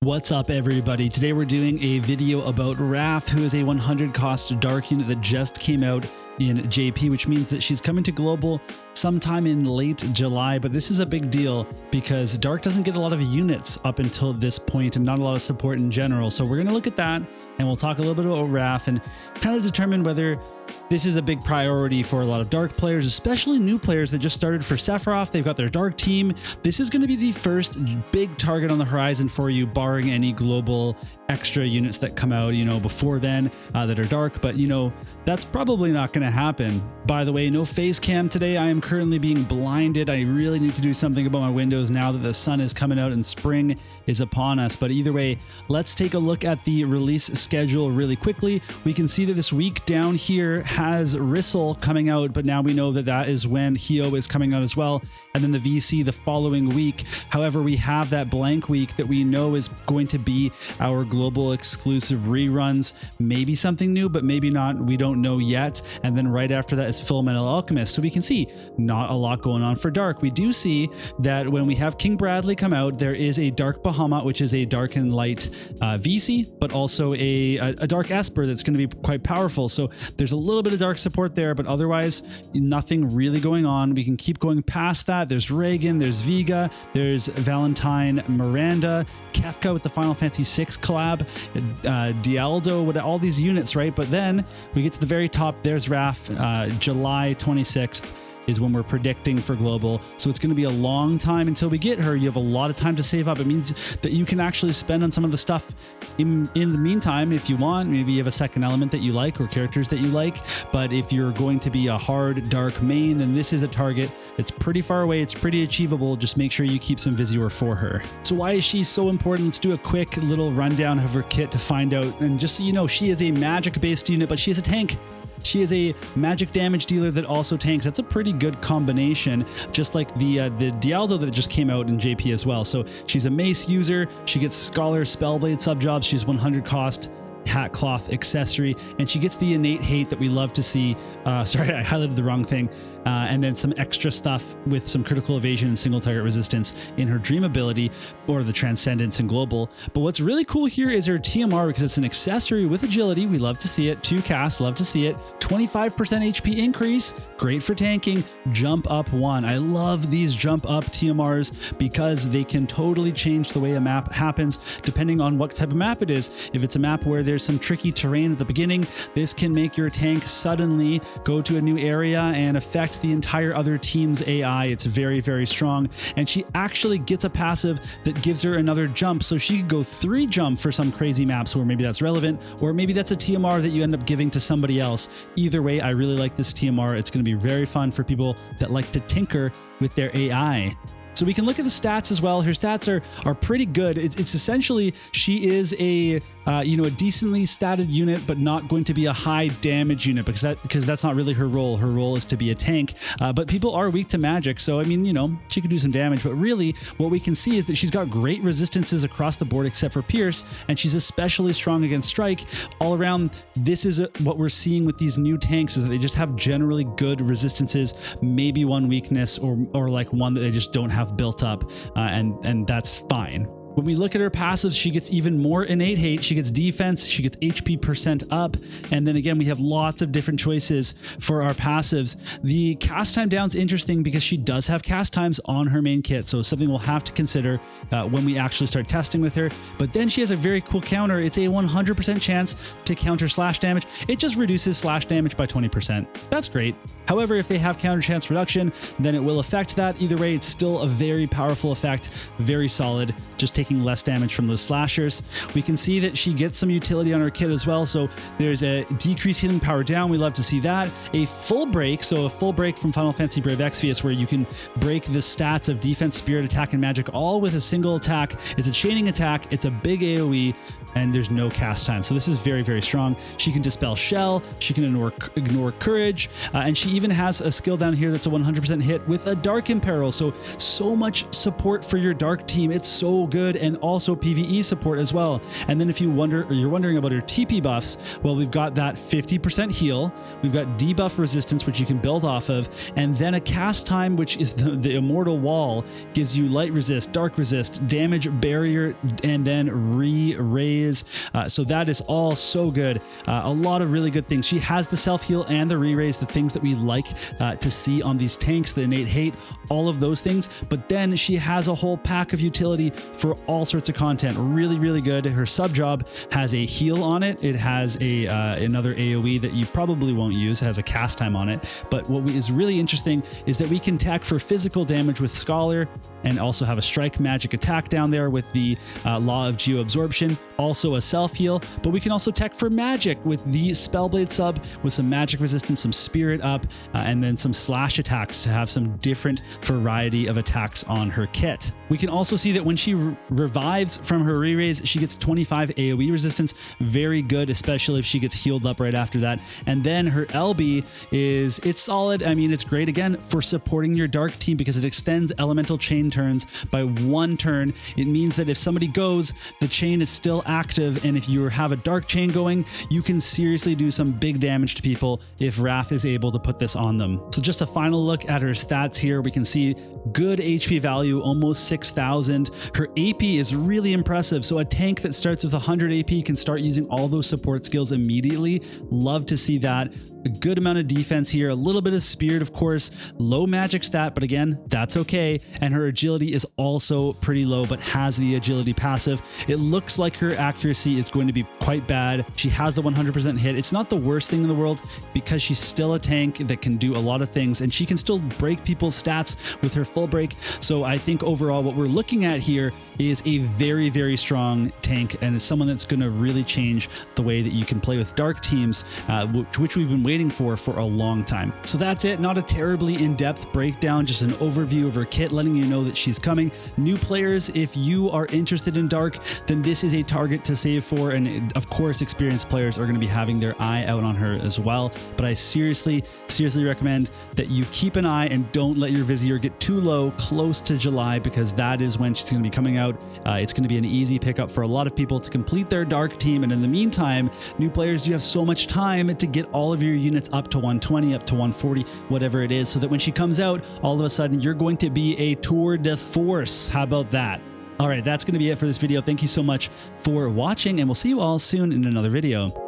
What's up, everybody? Today we're doing a video about Raph, who is a 100 cost dark unit that just came out in JP, which means that she's coming to global sometime in late July. But this is a big deal because dark doesn't get a lot of units up until this point and not a lot of support in general. So we're going to look at that and we'll talk a little bit about Raph and kind of determine whether this is a big priority for a lot of dark players, especially new players that just started for Sephiroth. They've got their dark team. This is going to be the first big target on the horizon for you, barring any global extra units that come out, before then that are dark. But, that's probably not going to happen. By the way, no face cam today. I am currently being blinded. I really need to do something about my windows now that the sun is coming out and spring is upon us. But either way, let's take a look at the release schedule really quickly. We can see that this week down here has Rissel coming out, but now we know that that is when Hio is coming out as well, and then the VC the following week. However, we have that blank week that we know is going to be our global exclusive reruns, maybe something new, but maybe not. We don't know yet. And then right after that is Full Metal Alchemist. So we can see not a lot going on for dark. We do see that when we have King Bradley come out, there is a Dark Bahamut, which is a dark and light VC, but also a dark Esper that's going to be quite powerful. So there's a little bit of dark support there, but otherwise nothing really going on. We can keep going past that. There's Reagan, there's Vega, there's Valentine, Miranda, Kefka with the Final Fantasy VI collab, Dialdo, all these units, right? But then we get to the very top. There's Raph. July 26th is when we're predicting for global. So it's going to be a long time until we get her. You have a lot of time to save up. It means that you can actually spend on some of the stuff in the meantime if you want. Maybe you have a second element that you like or characters that you like. But if you're going to be a hard dark main, then this is a target. It's pretty far away. It's pretty achievable. Just make sure you keep some Visior for her. So why is she so important? Let's do a quick little rundown of her kit to find out. And just so you know, she is a magic based unit, but she is a tank. She is a magic damage dealer that also tanks. That's a pretty good combination, just like the Dialdo that just came out in JP as well. So she's a mace user. She gets Scholar Spellblade subjobs. She's 100 cost hat cloth accessory, and she gets the innate hate that we love to see. Sorry, I highlighted the wrong thing. And then some extra stuff with some critical evasion and single target resistance in her dream ability or the transcendence in global. But what's really cool here is her TMR, because it's an accessory with agility. We love to see it. 2 cast, love to see it. 25% HP increase, great for tanking. Jump up 1. I love these jump up TMRs because they can totally change the way a map happens depending on what type of map it is. If it's a map where there's some tricky terrain at the beginning, this can make your tank suddenly go to a new area and affect the entire other team's AI. It's very, very strong. And she actually gets a passive that gives her another jump. So she could go 3 jump for some crazy maps where maybe that's relevant, or maybe that's a TMR that you end up giving to somebody else. Either way, I really like this TMR. It's going to be very fun for people that like to tinker with their AI. So we can look at the stats as well. Her stats are pretty good. It's essentially, she is a decently statted unit, but not going to be a high damage unit because that's not really her role. Her role is to be a tank. But people are weak to magic, so I mean, she could do some damage. But really, what we can see is that she's got great resistances across the board except for Pierce, and she's especially strong against Strike. All around, this is what we're seeing with these new tanks, is that they just have generally good resistances, maybe one weakness or like one that they just don't have built up, and that's fine. When we look at her passives, she gets even more innate hate. She gets defense, she gets HP percent up. And then again, we have lots of different choices for our passives. The cast time down is interesting because she does have cast times on her main kit. So something we'll have to consider when we actually start testing with her. But then she has a very cool counter. It's a 100% chance to counter slash damage. It just reduces slash damage by 20%. That's great. However, if they have counter chance reduction, then it will affect that. Either way, it's still a very powerful effect, very solid, just taking less damage from those slashers. We can see that she gets some utility on her kit as well. So there's a decreased healing power down. We love to see that. A full break. So a full break from Final Fantasy Brave Exvius, where you can break the stats of defense, spirit, attack, and magic all with a single attack. It's a chaining attack. It's a big AoE, and there's no cast time. So this is very, very strong. She can dispel shell. She can ignore courage. And she even has a skill down here that's a 100% hit with a dark imperil. So much support for your dark team. It's so good. and also PvE support as well. And then if you're wondering about her TP buffs, well, we've got that 50% heal, we've got debuff resistance, which you can build off of, and then a cast time, which is the immortal wall, gives you light resist, dark resist, damage barrier, and then re-raise. So that is all so good. A lot of really good things. She has the self-heal and the re-raise, the things that we like to see on these tanks, the innate hate, all of those things. But then she has a whole pack of utility for all sorts of content. Really, really good. Her sub job has a heal on it. It has another AoE that you probably won't use. It has a cast time on it. But what is really interesting is that we can tech for physical damage with Scholar and also have a strike magic attack down there with the Law of Geoabsorption, also a self-heal, but we can also tech for magic with the Spellblade sub with some magic resistance, some spirit up, and then some slash attacks to have some different variety of attacks on her kit. We can also see that when she revives from her re-raise, she gets 25 AoE resistance. Very good, especially if she gets healed up right after that. And then her LB it's solid. I mean, it's great again for supporting your dark team because it extends elemental chain turns by 1 turn. It means that if somebody goes, the chain is still active, and if you have a dark chain going, you can seriously do some big damage to people if Raph is able to put this on them. So just a final look at her stats here. We can see good HP value, almost 6,000. Her AP is really impressive. So a tank that starts with 100 AP can start using all those support skills immediately. Love to see that. A good amount of defense here, a little bit of spirit, of course, low magic stat, but again, that's okay. And her agility is also pretty low, but has the agility passive. It looks like her accuracy is going to be quite bad. She has the 100% hit. It's not the worst thing in the world because she's still a tank that can do a lot of things, and she can still break people's stats with her full break. So I think overall what we're looking at here is a very, very strong tank, and it's someone that's going to really change the way that you can play with dark teams, which we've been waiting for a long time. So that's it. Not a terribly in-depth breakdown, just an overview of her kit, letting you know that she's coming. New players, if you are interested in dark, then this is a target to save for, and of course experienced players are going to be having their eye out on her as well. But I seriously recommend that you keep an eye and don't let your Vizier get too low close to July, because that is when she's going to be coming out. It's going to be an easy pickup for a lot of people to complete their dark team, and in the meantime, new players, you have so much time to get all of your units up to 120, up to 140, whatever it is, so that when she comes out, all of a sudden you're going to be a tour de force. How about that? All right, that's going to be it for this video. Thank you so much for watching, and we'll see you all soon in another video.